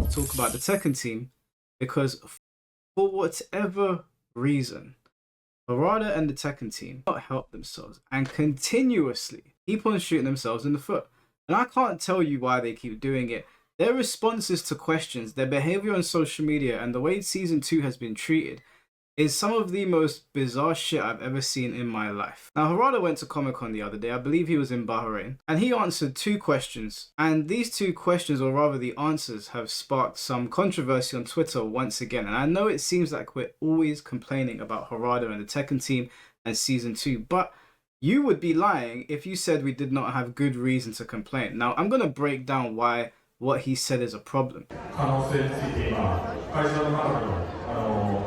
to talk about the Tekken team because for whatever reason, Harada and the Tekken team not help themselves and continuously keep on shooting themselves in the foot. And I can't tell you why they keep doing it. Their responses to questions, their behavior on social media, and the way Season 2 has been treated is some of the most bizarre shit I've ever seen in my life. Now, Harada went to Comic-Con the other day. I believe he was in Bahrain. And he answered 2 questions. And these 2 questions, or rather the answers, have sparked some controversy on Twitter once again. And I know it seems like we're always complaining about Harada and the Tekken team and Season 2. But you would be lying if you said we did not have good reason to complain. Now, I'm going to break down why what he said is a problem.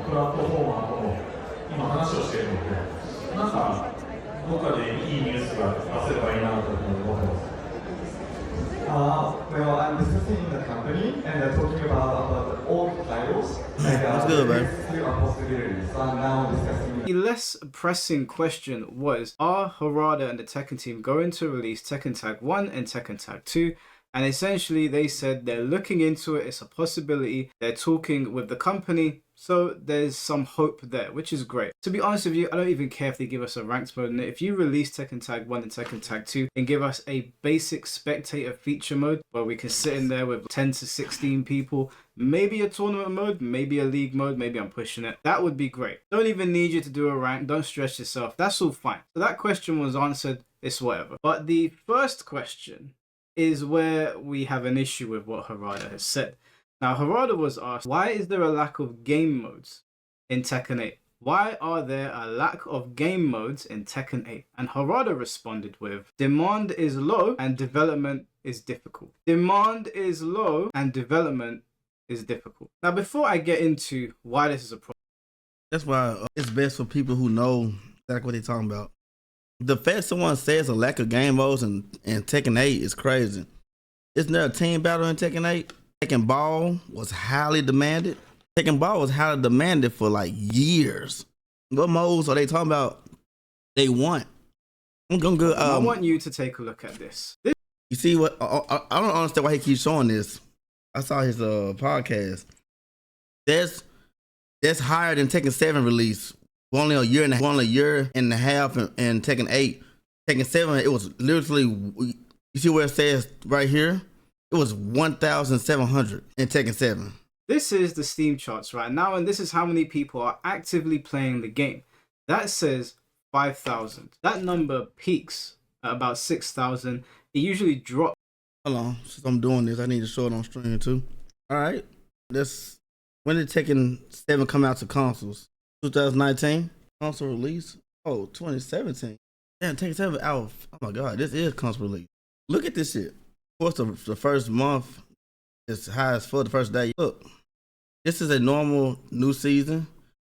プラットフォーマーとも今話をしているので、なんかどっかでいいニュースが出せればいいなと思ってます。Well, I'm discussing the company and talking about old titles. That's good, man. Possibilities. So I'm now discussing. The less pressing question was, are Harada and the Tekken team going to release Tekken Tag 1 and Tekken Tag 2? And essentially they said they're looking into it, it's a possibility, they're talking with the company, so there's some hope there, which is great. To be honest with you, I don't even care if they give us a ranked mode in it. If you release Tekken Tag 1 and Tekken Tag 2 and give us a basic spectator feature mode where we can sit in there with 10 to 16 people, maybe a tournament mode, maybe a league mode, maybe I'm pushing it, that would be great. Don't even need you to do a rank, don't stress yourself, that's all fine. So that question was answered, it's whatever. But the first question is where we have an issue with what Harada has said. Now, Harada was asked, why is there a lack of game modes in Tekken 8? Why are there a lack of game modes in Tekken 8? And Harada responded with, demand is low and development is difficult. Demand is low and development is difficult. Now, before I get into why this is a problem. That's why it's best for people who know exactly what they're talking about. The fact someone says a lack of game modes in Tekken 8 is crazy. Isn't there a team battle in Tekken 8? Tekken Ball was highly demanded. Tekken Ball was highly demanded for like years. What modes are they talking about? They want. I'm gonna go. I want you to take a look at this. You see what? I don't understand why he keeps showing this. I saw his podcast. That's higher than Tekken 7 release. Only a year and a half in Tekken 8. Tekken 7, it was literally, you see where it says right here? It was 1,700 in Tekken 7. This is the Steam charts right now, and this is how many people are actively playing the game. That says 5,000. That number peaks at about 6,000. It usually drops. Hold on, since I'm doing this, I need to show it on stream too. All right, when did Tekken 7 come out to consoles? 2019 console release. Oh, 2017. Damn, Tekken 7 out. Oh my god, this is console release. Look at this shit. Of course, the first month is high as for the first day. Look, this is a normal new season.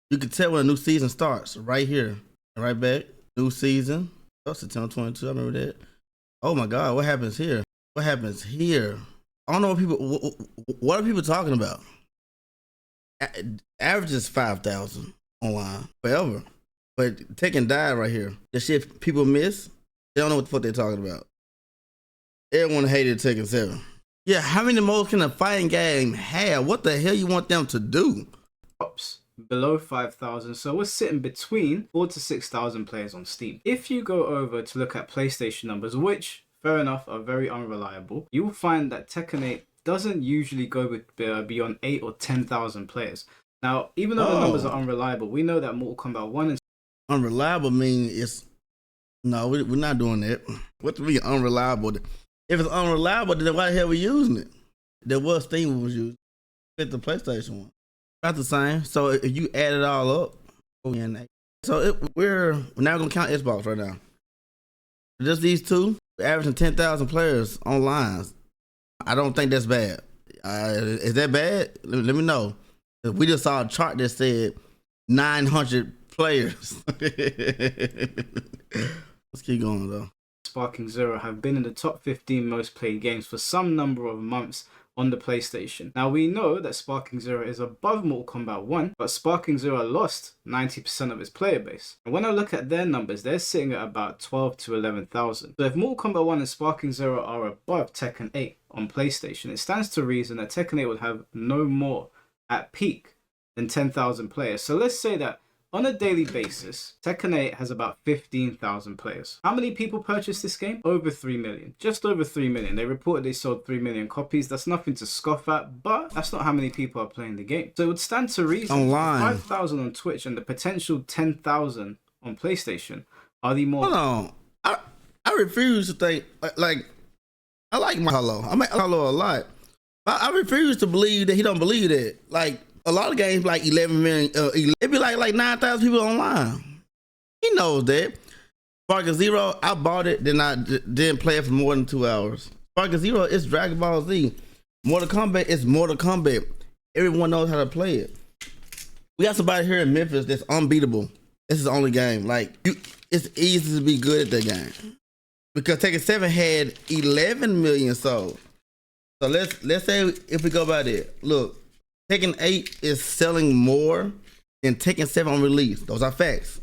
You can tell when a new season starts right here, right back. New season. Oh, September 22. I remember that. Oh my god, what happens here? What happens here? I don't know what are people talking about. Average is 5,000 online forever, but Tekken died right here. The shit people miss, they don't know what the fuck they're talking about. Everyone hated Tekken 7. Yeah, how many modes can a fighting game have? What the hell you want them to do? Below 5,000, so we're sitting between 4,000 to 6,000 players on Steam. If you go over to look at PlayStation numbers, which fair enough are very unreliable, you will find that Tekken 8 doesn't usually go beyond 8,000 or 10,000 players. Now, even though the numbers are unreliable, we know that Mortal Kombat 1 and unreliable mean it's no, we're not doing that. What to be unreliable? If it's unreliable, then why the hell we using it? There was Steam was using with the PlayStation one. Not the same. So if you add it all up, so we're not gonna count Xbox right now. Just these two, we're averaging 10,000 players online. I don't think that's bad. Is that bad? Let me know. We just saw a chart that said 900 players. Let's keep going though. Sparking Zero have been in the top 15 most played games for some number of months on the PlayStation. Now we know that Sparking Zero is above Mortal Kombat 1, but Sparking Zero lost 90% of its player base. And when I look at their numbers, they're sitting at about 12 to 11,000. So if Mortal Kombat 1 and Sparking Zero are above Tekken 8 on PlayStation, it stands to reason that Tekken 8 would have no more at peak than 10,000 players. So let's say that on a daily basis, Tekken 8 has about 15,000 players. How many people purchased this game? Over 3 million. Just over 3 million. They reported they sold 3 million copies. That's nothing to scoff at, but that's not how many people are playing the game. So it would stand to reason online 5,000 on Twitch and the potential 10,000 on PlayStation are the more... Hold on. I refuse to think, like I like my Hollow. I like Hollow a lot. I refuse to believe that he don't believe that. Like, a lot of games like 11 million, it'd be like 9,000 people online. He knows that. Sparking Zero, I bought it, then I didn't play it for more than 2 hours. Sparking Zero is Dragon Ball Z. Mortal Kombat is Mortal Kombat. Everyone knows how to play it. We got somebody here in Memphis that's unbeatable. This is the only game. Like, it's easy to be good at that game. Because Tekken 7 had 11 million sold. So let's say if we go by that, look, Tekken 8 is selling more than Tekken 7 on release. Those are facts.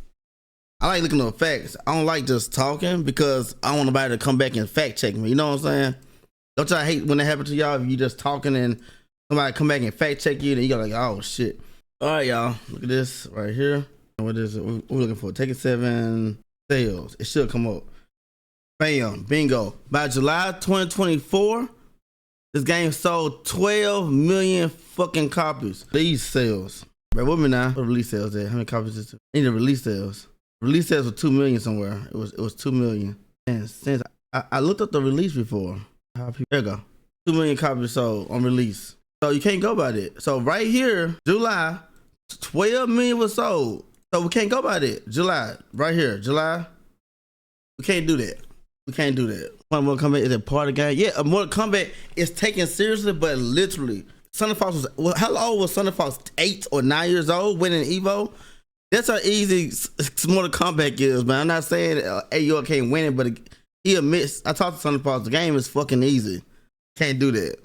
I like looking at the facts. I don't like just talking because I don't want nobody to come back and fact check me. You know what I'm saying? Don't y'all hate when that happens to y'all if you just talking and somebody come back and fact check you, then you go like, oh shit. All right, y'all, look at this right here. What is it? What we're looking for? Tekken 7 sales. It should come up. Bam, bingo. By July 2024, this game sold 12 million fucking copies. These sales. Bear with me now. What release sales there? How many copies is it? I need the release sales. Release sales were 2 million somewhere. It was 2 million. And since I looked up the release before. There you go. 2 million copies sold on release. So you can't go by that. So right here, July, 12 million was sold. So we can't go by that. July, right here, July. We can't do that. We can't do that. Mortal Kombat is a part of the game. Yeah, Mortal Kombat is taken seriously, but literally. Son of Fox was, well, how old was Son of Fox? 8 or 9 years old winning Evo? That's how easy Mortal Kombat is, man. I'm not saying AO can't win it, but he admits, I talked to Son of Fox, the game is fucking easy. Can't do that.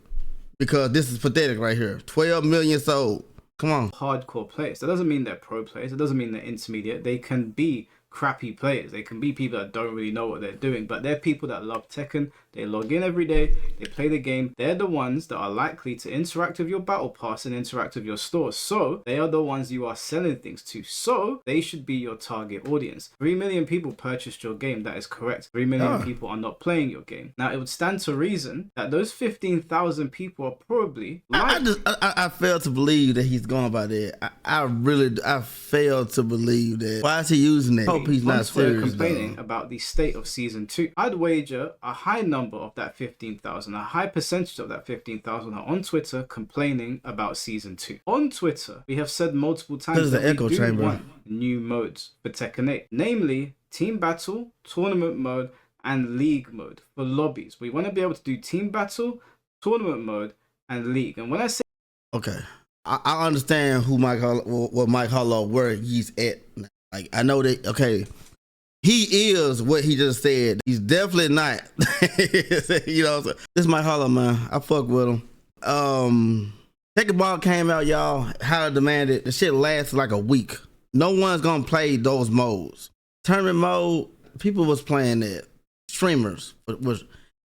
Because this is pathetic right here. 12 million sold. Come on. Hardcore players. That doesn't mean they're pro players. It doesn't mean they're intermediate. They can be crappy players. They can be people that don't really know what they're doing, but they're people that love Tekken. They log in every day, they play the game. They're the ones that are likely to interact with your battle pass and interact with your stores. So they are the ones you are selling things to. So they should be your target audience. 3 million people purchased your game. That is correct. 3 million people are not playing your game. Now it would stand to reason that those 15,000 people are probably I fail to believe that he's going by that. I fail to believe that. Why is he using that? I hope he's not serious complaining about the state of season 2. I'd wager a high number of that 15,000, a high percentage of that 15,000 are on Twitter complaining about season 2. On Twitter, we have said multiple times that we do want new modes for Tekken 8, namely Team Battle, Tournament Mode, and League Mode for lobbies. We want to be able to do Team Battle, Tournament Mode, and League. And when I say okay, I understand what Mike Hollow where he's at. Like I know that. Okay. He is what he just said. He's definitely not. You know, this is Mike Hollow, man. I fuck with him. Tekken Ball came out, y'all. How demanded. The shit lasted like a week. No one's gonna play those modes. Tournament mode, people was playing that. Streamers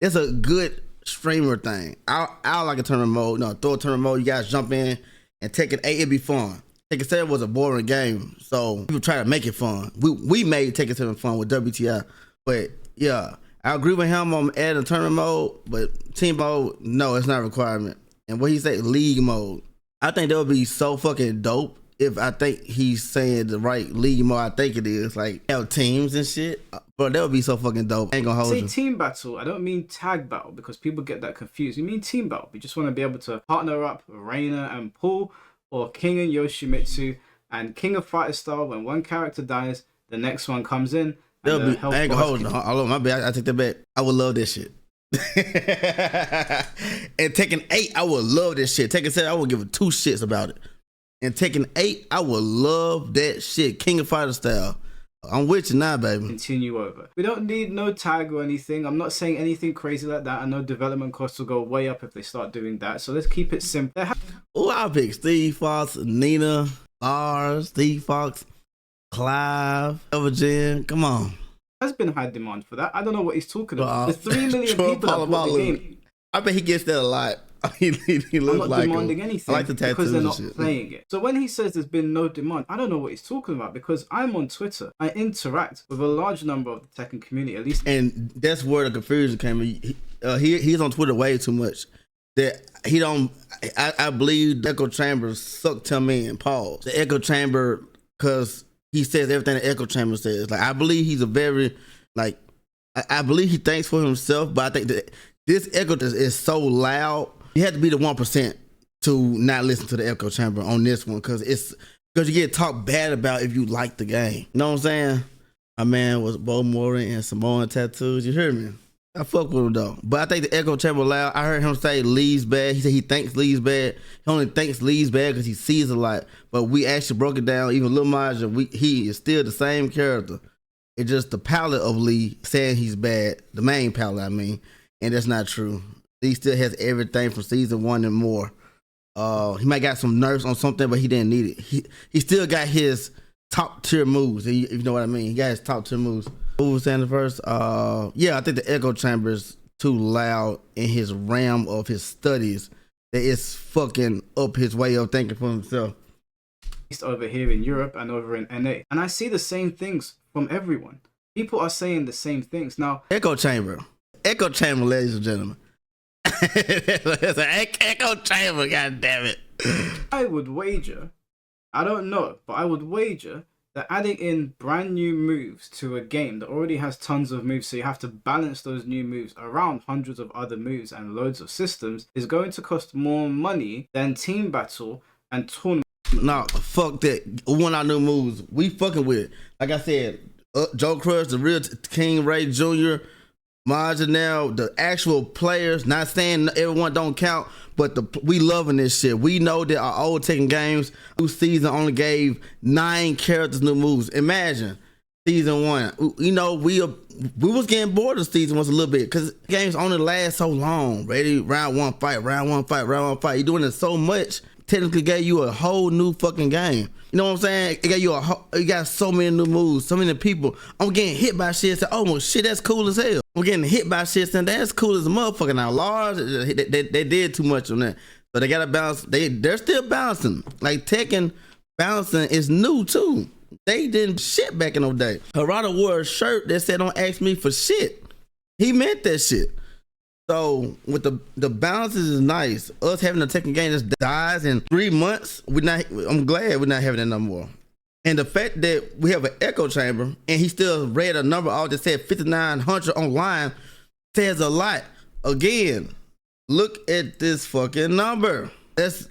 it's a good streamer thing. I like a tournament mode. No, throw a tournament mode. You guys jump in and Tekken 8. It'd be fun. Tekken 7 was a boring game, so people try to make it fun. We made Tekken 7 fun with WTI, but yeah, I agree with him on adding tournament mode, but team mode, no, it's not a requirement. And what he said, league mode, I think that would be so fucking dope if I think he's saying the right league mode. I think it is like have teams and shit, but that would be so fucking dope. I ain't gonna hold you. Team battle. I don't mean tag battle because people get that confused. You mean team battle. We just want to be able to partner up Reina and Paul, or King and Yoshimitsu, and King of Fighter style. When one character dies, the next one comes in. I ain't gonna hold it. My bad. I take that back. I would love this shit. And Tekken 8, I would love this shit. Tekken 7, I would give 2 shits about it. And Tekken 8, I would love that shit. King of Fighter style. I'm with you now, baby. Continue over. We don't need no tag or anything. I'm not saying anything crazy like that. I know development costs will go way up if they start doing that. So let's keep it simple. Oh, I'll pick Steve Fox, Nina, Lars, Steve Fox, Clive, Evergen. Come on. Has been high demand for that. I don't know what he's talking about. The 3 million people that bought the game. I bet he gets that a lot. he looks I'm not like demanding him. anything I like the tattoos because they're not and shit. playing it. So when he says there's been no demand, I don't know what he's talking about because I'm on Twitter. I interact with a large number of the Tekken community, at least. And that's where the confusion came in. He's on Twitter way too much. That he don't. I believe the echo chamber sucked him in. Pause. The echo chamber, because he says everything the echo chamber says. Like I believe he's a very like. I believe he thinks for himself, but I think that this echo is so loud. You have to be the 1% to not listen to the echo chamber on this one, because you get talked bad about if you like the game. You know what I'm saying? My man was Bo Morin and Samoan tattoos. You hear me? I fuck with him though. But I think the echo chamber loud. I heard him say Lee's bad. He said he thinks Lee's bad. He only thinks Lee's bad because he sees a lot. But we actually broke it down. Even Lil Maja, he is still the same character. It's just the palette of Lee saying he's bad. The main palette, I mean. And that's not true. He still has everything from season 1 and more. He might got some nerfs on something, but he didn't need it. He still got his top tier moves, if you know what I mean. He got his top tier moves. Who was saying the first? Yeah, I think the echo chamber is too loud in his realm of his studies that it's fucking up his way of thinking for himself. Over here in Europe and over in NA. And I see the same things from everyone. People are saying the same things. Now, echo chamber, ladies and gentlemen. It's an echo chamber, god damn it. I would wager, I don't know, but I would wager that adding in brand new moves to a game that already has tons of moves, so you have to balance those new moves around hundreds of other moves and loads of systems, is going to cost more money than team battle and tournament. No, fuck that. We want our new moves. We fucking with it. Like I said, Joe Crush, the real King Ray Jr., Marginal, the actual players, not saying everyone don't count, but we loving this shit. We know that our old Tekken games, new season only gave 9 characters new moves. Imagine season 1. You know, we was getting bored of season 1 a little bit because games only last so long. Ready, round 1 fight, round 1 fight, round 1 fight. You're doing it so much. Technically gave you a whole new fucking game. You know what I'm saying? It gave you you got so many new moves, so many people. I'm getting hit by shit. Say, oh well, shit, that's cool as hell. I'm getting hit by shit, saying that's cool as a motherfucker. Now, Lars, they did too much on that, so they gotta balance. They're still balancing. Like Tekken balancing is new too. They didn't shit back in those days. Harada wore a shirt that said, "Don't ask me for shit." He meant that shit. So with the balances is nice. Us having a Tekken game that dies in 3 months, I'm glad we're not having that no more. And the fact that we have an echo chamber and he still read a number out that said 5,900 online says a lot. Again, look at this fucking number. Let's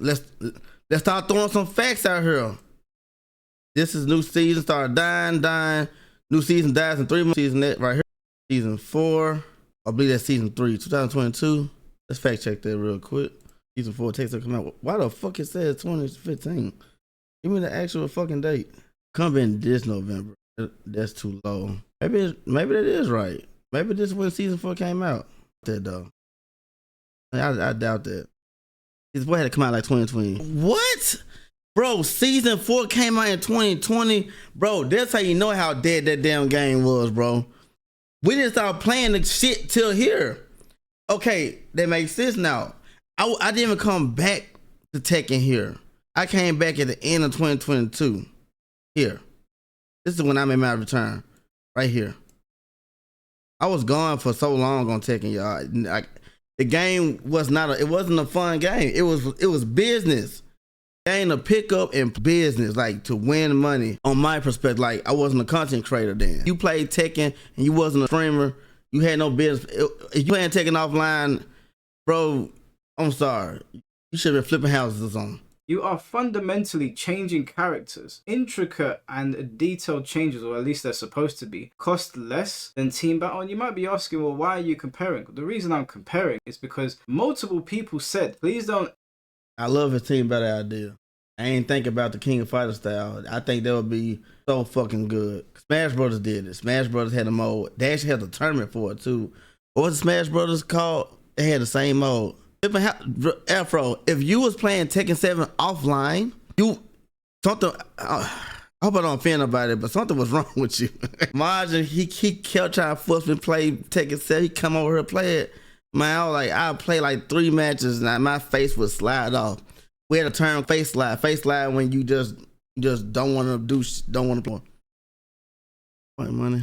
start throwing some facts out here. This is new season, started dying. New season dies in 3 months. Season that right here. Season 4. I believe that's season 3, 2022. Let's fact check that real quick. Season 4 takes to come out. Why the fuck it says 2015? Give me the actual fucking date. Come in this November. That's too low. Maybe that is right. Maybe this is when season 4 came out. That though. I doubt that. Season 4 had to come out like 2020. What? Bro, season 4 came out in 2020. Bro, that's how you know how dead that damn game was, bro. We didn't start playing the shit till here. Okay, that makes sense now. I didn't even come back to Tekken here. I came back at the end of 2022. Here. This is when I made my return. Right here. I was gone for so long on Tekken, y'all. The game was it wasn't a fun game. It was business. Game to pick up and business, like to win money. On my perspective, like I wasn't a content creator then. You played Tekken and you wasn't a streamer. You had no business. If you playing Tekken offline, bro, I'm sorry. You should have been flipping houses or something. You are fundamentally changing characters. Intricate and detailed changes, or at least they're supposed to be, cost less than Team Battle. And you might be asking, well, why are you comparing? The reason I'm comparing is because multiple people said, please don't. I love his Team Battle idea. I ain't think about the King of Fighters style. I think that would be so fucking good. Smash Brothers did it. Smash Brothers had a mode. They actually had a tournament for it too. What was the Smash Brothers called? They had the same mode. Afro, if you was playing Tekken 7 offline, something. I hope I don't offend nobody, but something was wrong with you. Margin, he kept trying to force me to play Tekken 7. He come over here and play it. Man, I was like, I play like 3 matches and my face would slide off. We had a term face slide. Face slide when you just don't want to play. Money.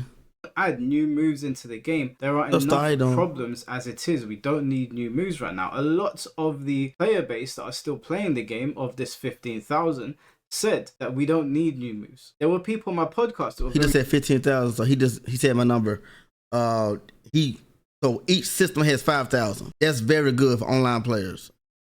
Add new moves into the game. There are enough problems as it is. We don't need new moves right now. A lot of the player base that are still playing the game, of this 15,000, said that we don't need new moves. There were people on my podcast that were just said 15,000, so he said my number. So each system has 5,000. That's very good for online players.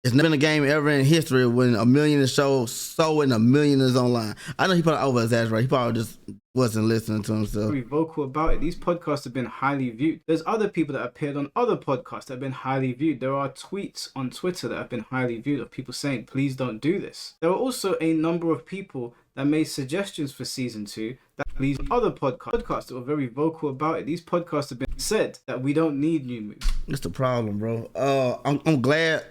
It's never been a game ever in history when 1 million is sold and 1 million is online. I know he probably over-exaggerated. He probably just wasn't listening to himself. Very vocal about it. These podcasts have been highly viewed. There's other people that appeared on other podcasts that have been highly viewed. There are tweets on Twitter that have been highly viewed of people saying, please don't do this. There were also a number of people that made suggestions for season 2 that please other podcasts that were very vocal about it. These podcasts have been said that we don't need new moves. That's the problem, bro. I'm glad.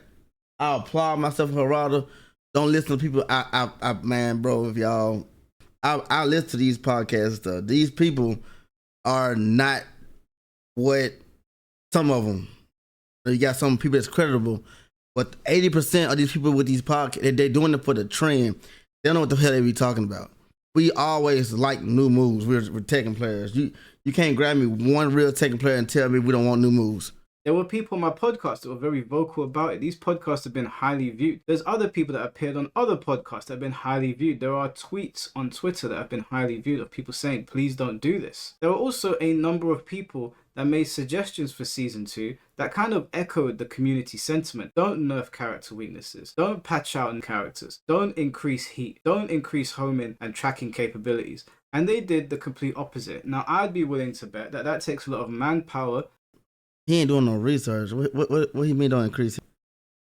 I applaud myself, Harada. Don't listen to people. Man, bro, if y'all, I listen to these podcasts and stuff. These people are not what some of them. You got some people that's credible, but 80% of these people with these podcasts, they're doing it for the trend. They don't know what the hell they be talking about. We always like new moves. We're Tekken players. You can't grab me one real Tekken player and tell me we don't want new moves. There were people on my podcast that were very vocal about it. These podcasts have been highly viewed. There's other people that appeared on other podcasts that have been highly viewed. There are tweets on Twitter that have been highly viewed of people saying, please don't do this. There were also a number of people that made suggestions for season 2 that kind of echoed the community sentiment. Don't nerf character weaknesses. Don't patch out characters. Don't increase heat. Don't increase homing and tracking capabilities. And they did the complete opposite. Now, I'd be willing to bet that that takes a lot of manpower. He ain't doing no research. What he mean don't increase?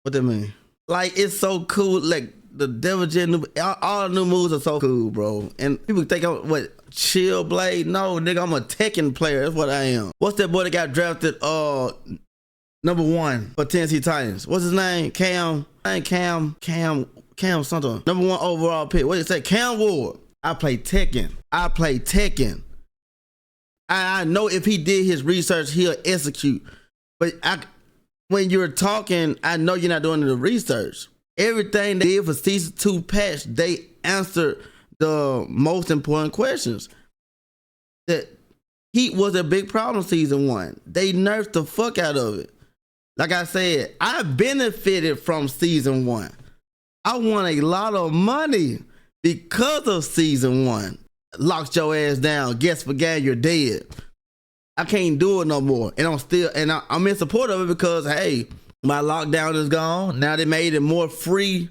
What that mean? Like, it's so cool. Like, the Devil Gen, all the new moves are so cool, bro. And people think I'm, Chill Blade? No, nigga, I'm a Tekken player. That's what I am. What's that boy that got drafted, number 1 for Tennessee Titans? What's his name? Cam something. Number 1 overall pick. What did it say? Cam Ward. I play Tekken. I know if he did his research, he'll execute. But when you're talking, I know you're not doing the research. Everything they did for season 2 patch, they answered the most important questions. That heat was a big problem season 1. They nerfed the fuck out of it. Like I said, I benefited from season 1. I won a lot of money because of season 1. Locked your ass down. Guess for game, you're dead. I can't do it no more. And I'm in support of it because, hey, my lockdown is gone. Now they made it more free.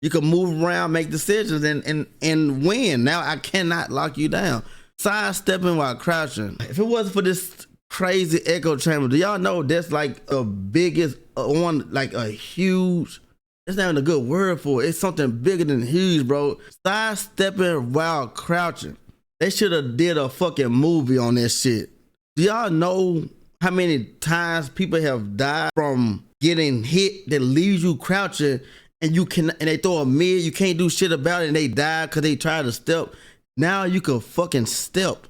You can move around, make decisions, and win. Now I cannot lock you down. Sidestepping while crouching. If it wasn't for this crazy echo chamber, do y'all know that's like a biggest one, like a huge. That's not even a good word for it. It's something bigger than huge, bro. Sidestepping while crouching. They should have did a fucking movie on this shit. Do y'all know how many times people have died from getting hit that leaves you crouching and they throw a mid, you can't do shit about it, and they die because they tried to step. Now you can fucking step.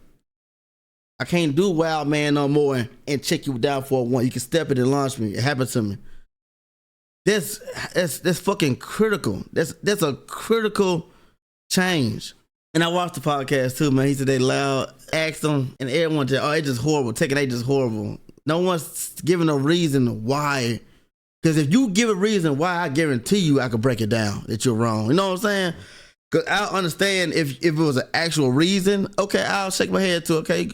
I can't do Wild Man no more and check you down for a 1. You can step it and launch me. It happened to me. That's fucking critical. That's a critical change. And I watched the podcast too, man. He said they loud, asked them, and everyone said, oh, it's just horrible. Tekken 8 just horrible. No one's giving a reason why. Because if you give a reason why, I guarantee you I could break it down that you're wrong. You know what I'm saying? Because I understand if it was an actual reason, okay, I'll shake my head to, okay,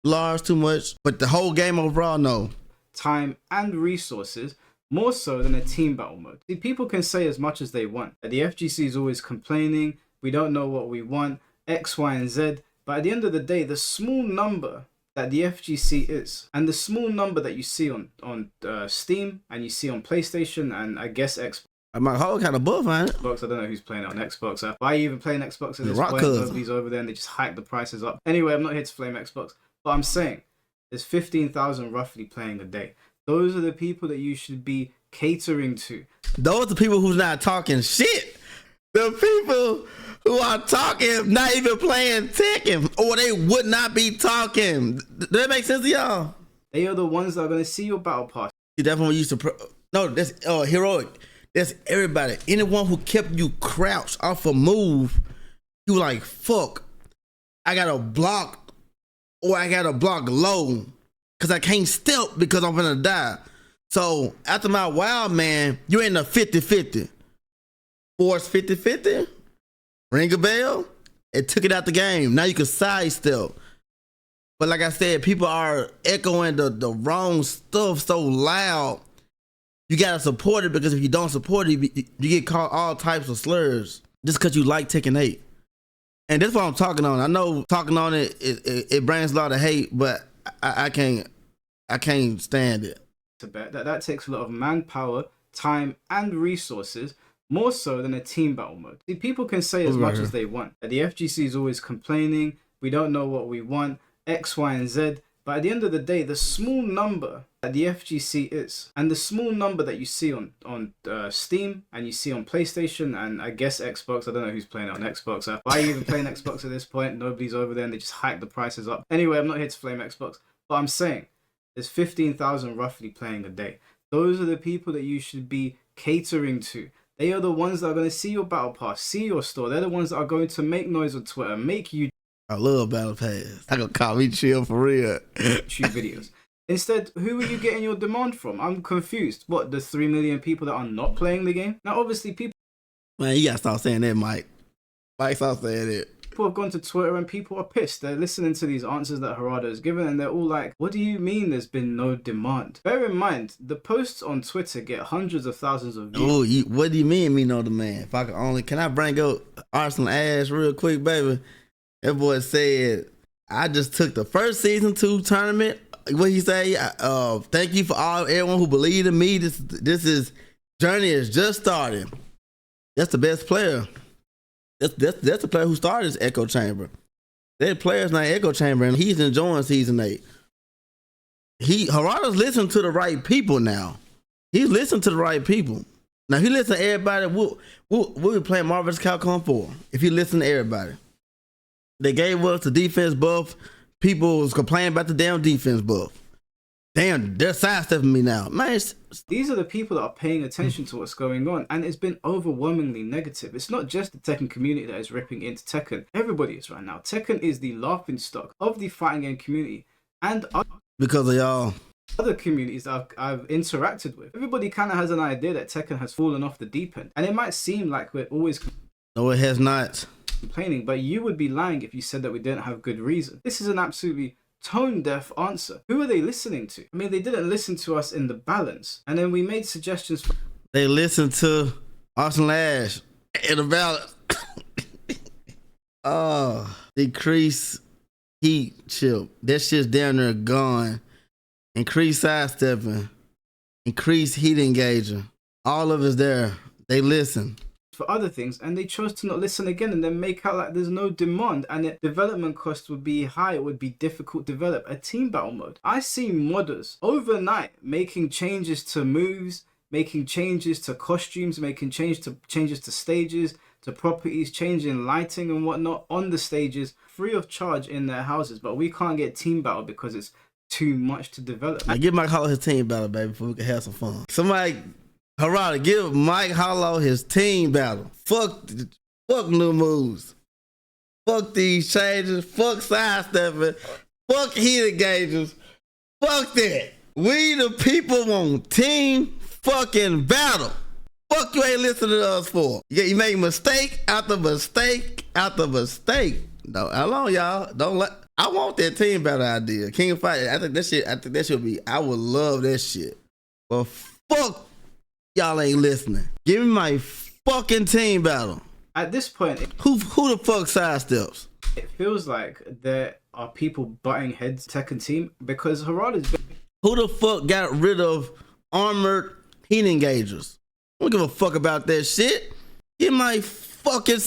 Lars, too much. But the whole game overall, no. Time and resources, more so than a team battle mode. See, people can say as much as they want. The FGC is always complaining, we don't know what we want, X, Y, and Z. But at the end of the day, the small number that the FGC is, and the small number that you see on Steam, and you see on PlayStation, and I guess Xbox, My whole kind of buff on it. Xbox, I don't know who's playing it on Xbox. Why are you even playing Xbox at this Rock point? cousin. Nobody's over there and they just hike the prices up. Anyway, I'm not here to flame Xbox, but I'm saying there's 15,000 roughly playing a day. Those are the people that you should be catering to. Those are the people who's not talking shit. The people who are talking, not even playing Tekken, or they would not be talking. Does that make sense to y'all? They are the ones that are going to see your battle pass. You definitely used to. No, that's heroic. That's everybody. Anyone who kept you crouched off a move, you like, fuck, I got to block or I got to block low because I can't step because I'm going to die. So after my wild man, you're in the 50-50. Force 50-50, ring a bell, and took it out the game. Now you can sidestep. But like I said, people are echoing the wrong stuff so loud. You gotta support it because if you don't support it, you get called all types of slurs just because you like Tekken 8. And that's what I'm talking on. I know talking on it brings a lot of hate, but I can't stand it. To bet that takes a lot of manpower, time, and resources, more so than a team battle mode. See, people can say as much as they want that the FGC is always complaining, we don't know what we want, X, Y, and Z. But at the end of the day, the small number that the FGC is, and the small number that you see on Steam, and you see on PlayStation, and I guess Xbox, I don't know who's playing it on Xbox. Why are you even playing Xbox at this point? Nobody's over there and they just hike the prices up. Anyway, I'm not here to flame Xbox, but I'm saying there's 15,000 roughly playing a day. Those are the people that you should be catering to. They are the ones that are going to see your battle pass, see your store. They're the ones that are going to make noise on Twitter, make you I love Battle Pass. I gonna call me chill for real. YouTube videos. Instead, who are you getting your demand from? I'm confused. What, the 3 million people that are not playing the game? Now, obviously, people Man, you gotta stop saying that, Mike. Mike, stop saying it. have gone to Twitter and people are pissed. They're listening to these answers that Harada has given and they're all like, what do you mean there's been no demand? Bear in mind, the posts on Twitter get hundreds of thousands of views. Oh, what do you mean me know the man? If I can I bring up Arsenal Ash real quick, baby? That boy said, I just took the first season 2 tournament. What he say? Thank you for everyone who believed in me. This is journey is just starting. That's the best player. That's the player who started this Echo Chamber. That player's not Echo Chamber, and he's enjoying season 8. Harada's listening to the right people now. He's listening to the right people. Now, if he listen to everybody, we'll be playing Marvel vs. Capcom 4. If he listen to everybody. They gave us the defense buff. People was complaining about the damn defense buff. Damn, they're sidestepping me now. Man, these are the people that are paying attention to what's going on, and it's been overwhelmingly negative. It's not just the Tekken community that is ripping into Tekken. Everybody is right now. Tekken is the laughingstock of the fighting game community, and because of y'all. Other communities that I've interacted with. Everybody kind of has an idea that Tekken has fallen off the deep end, and it might seem like we're always No, it has not. Complaining, but you would be lying if you said that we didn't have good reason. This is an absolutely tone-deaf answer. Who are they listening to? I mean, they didn't listen to us in the balance, and then we made suggestions. They listened to Arsenal Ash in the balance. Decrease heat chip. That shit's down there gone. Increase sidestepping. Increase heat engager. All of it's there. They listen. For other things, and they chose to not listen again and then make out like there's no demand and the development cost would be high. It would be difficult to develop a team battle mode. I see modders overnight making changes to moves, making changes to costumes, making changes to stages, to properties, changing lighting and whatnot on the stages free of charge in their houses, but we can't get team battle because it's too much to develop. Now give Mike Hollow his team battle, baby, before we can have some fun. Somebody, Harada, give Mike Hollow his team battle. Fuck new moves. Fuck these changes. Fuck sidestepping. Fuck heat engages. Fuck that. We the people want team fucking battle. Fuck you ain't listening to us for. You make mistake after mistake after mistake. No, how long y'all? Don't let. I want that team battle idea. King of Fight. I think that should be. I would love that shit. But fuck y'all ain't listening. Give me my fucking team battle. At this point, Who the fuck sidesteps? it feels like there are people butting heads Tekken team because Harada's been Who the fuck got rid of armored heat engagers? I don't give a fuck about that shit. Get my fucking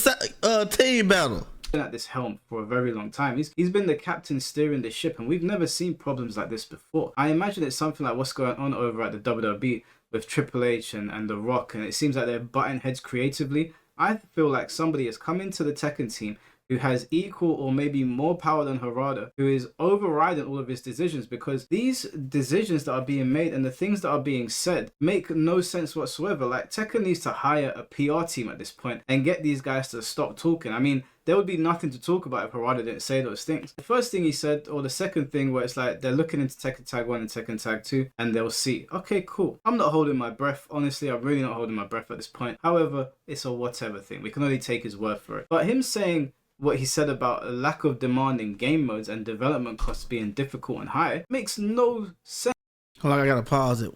team battle. Been at this helm for a very long time. He's been the captain steering the ship, and we've never seen problems like this before. I imagine it's something like what's going on over at the WWE with Triple H and The Rock, and it seems like they're butting heads creatively. I feel like somebody has come into the Tekken team who has equal or maybe more power than Harada, who is overriding all of his decisions, because these decisions that are being made and the things that are being said make no sense whatsoever. Like, Tekken needs to hire a PR team at this point and get these guys to stop talking. I mean, there would be nothing to talk about if Harada didn't say those things. The first thing he said, or the second thing, where it's like they're looking into Tekken Tag 1 and Tekken Tag 2 and they'll see. Okay, cool. I'm not holding my breath. Honestly, I'm really not holding my breath at this point. However, it's a whatever thing. We can only take his word for it. But him saying what he said about a lack of demand in game modes and development costs being difficult and high makes no sense. Hold on, I gotta pause it.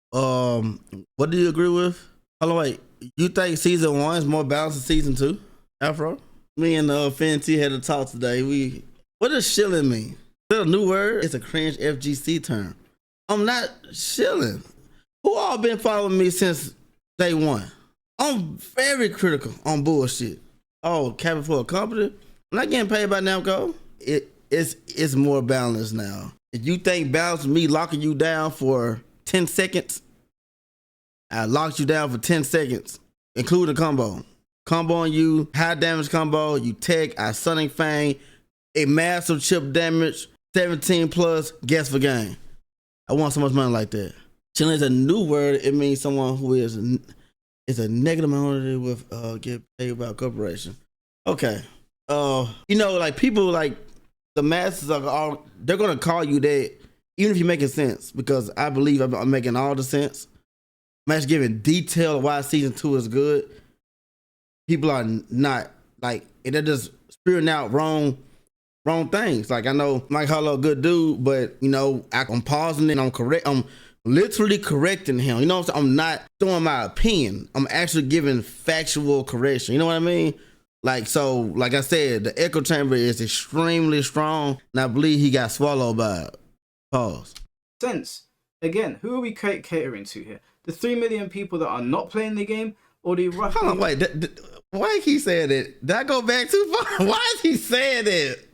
What do you agree with? Hold on, wait. You think season 1 is more balanced than season 2, Afro? Me and Fenty had a talk today. What does shilling mean? Is that a new word? It's a cringe FGC term. I'm not shilling. Who all been following me since day 1? I'm very critical on bullshit. Oh, cabin for a company? I'm not getting paid by Namco. It's more balanced now. If you think balance is me locking you down for 10 seconds, I locked you down for 10 seconds, including combo. Combo on you, high damage combo, you tech, I Sonic Fang, a massive chip damage, 17 plus, guess for game. I want so much money like that. Chilling is a new word. It means someone who is a negative minority with get paid by a corporation. Okay. You know, like people like the masses are all, they're gonna call you that even if you're making sense, because I believe I'm making all the sense. I'm actually giving detail of why season 2 is good. People are not like, and they're just spewing out wrong things. Like, I know Mike Hollow a good dude, but you know, I'm pausing and I'm literally correcting him. You know what I'm saying? I'm not throwing my opinion. I'm actually giving factual correction. You know what I mean? Like, so, like I said, the echo chamber is extremely strong, and I believe he got swallowed by it. Pause. Sense. Again, who are we catering to here? The 3 million people that are not playing the game, or the roughly... Hold on, wait. Why he saying it? Did I go back too far? Why is he saying it?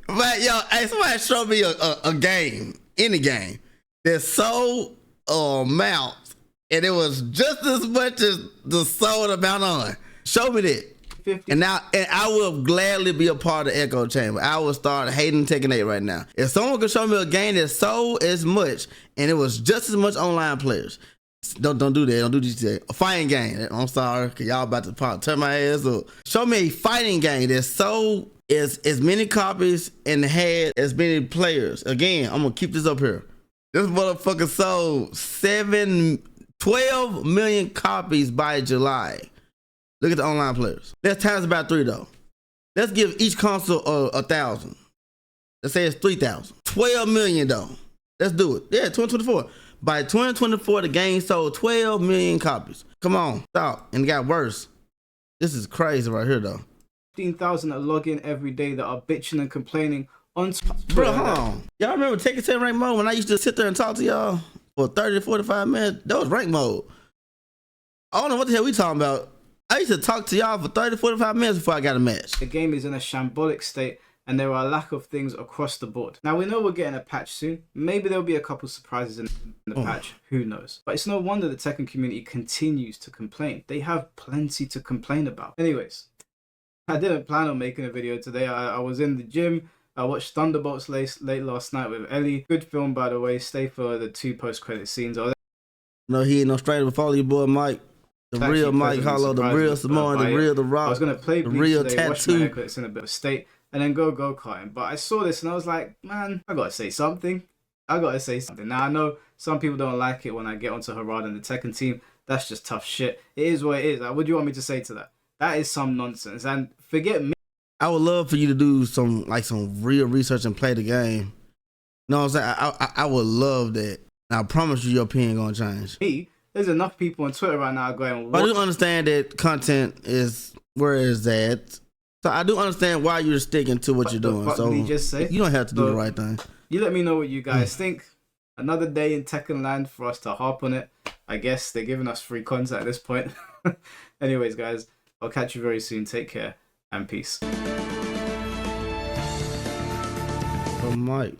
But yo, hey, somebody show me a game, any game, that sold amount, and it was just as much as the sold amount on. Show me that. 50. And I will gladly be a part of Echo Chamber. I will start hating Tekken 8 right now. If someone could show me a game that sold as much and it was just as much online players, don't do that. Don't do GTA. A fighting game. I'm sorry, cause y'all about to turn my ass up. Show me a fighting game that sold as many copies and had as many players. Again, I'm gonna keep this up here. This motherfucker sold 12 million copies by July. Look at the online players. Let's times about 3 though. Let's give each console 1,000. Let's say it's 3,000. 12 million though. Let's do it. Yeah, 2024. By 2024, the game sold 12 million copies. Come on, stop. And it got worse. This is crazy right here though. 15,000 that log in every day that are bitching and complaining on Twitter. Bro, hold on. Y'all remember Tekken 10 rank mode when I used to sit there and talk to y'all for 30 to 45 minutes? That was rank mode. I don't know what the hell we talking about. I used to talk to y'all for 30 to 45 minutes before I got a match. The game is in a shambolic state and there are a lack of things across the board. Now, we know we're getting a patch soon. Maybe there'll be a couple surprises in the patch. Who knows? But it's no wonder the Tekken community continues to complain. They have plenty to complain about. Anyways, I didn't plan on making a video today. I was in the gym. I watched Thunderbolts late last night with Ellie. Good film, by the way. Stay for the 2 post-credit scenes. No, he ain't no straight up. Follow your boy Mike. The real Mike Hollow, the real Samoan, the real The Rock. I was going to play the real today, watch Tattoo. my haircut, it's in a bit of a state, and then go karting. But I saw this and I was like, man, I got to say something. Now, I know some people don't like it when I get onto Harada and the Tekken team. That's just tough shit. It is what it is. Like, what do you want me to say to that? That is some nonsense. And forget me. I would love for you to do some real research and play the game. You know what I'm saying? I would love that. And I promise you your opinion gonna change. There's enough people on Twitter right now going, what? But I do understand that content is where it's at. So I do understand why you're sticking to what you're doing. So did he just say? You don't have to do the right thing. You let me know what you guys think. Another day in Tekken land for us to harp on it. I guess they're giving us free content at this point. Anyways, guys, I'll catch you very soon. Take care and peace. Oh, Mike.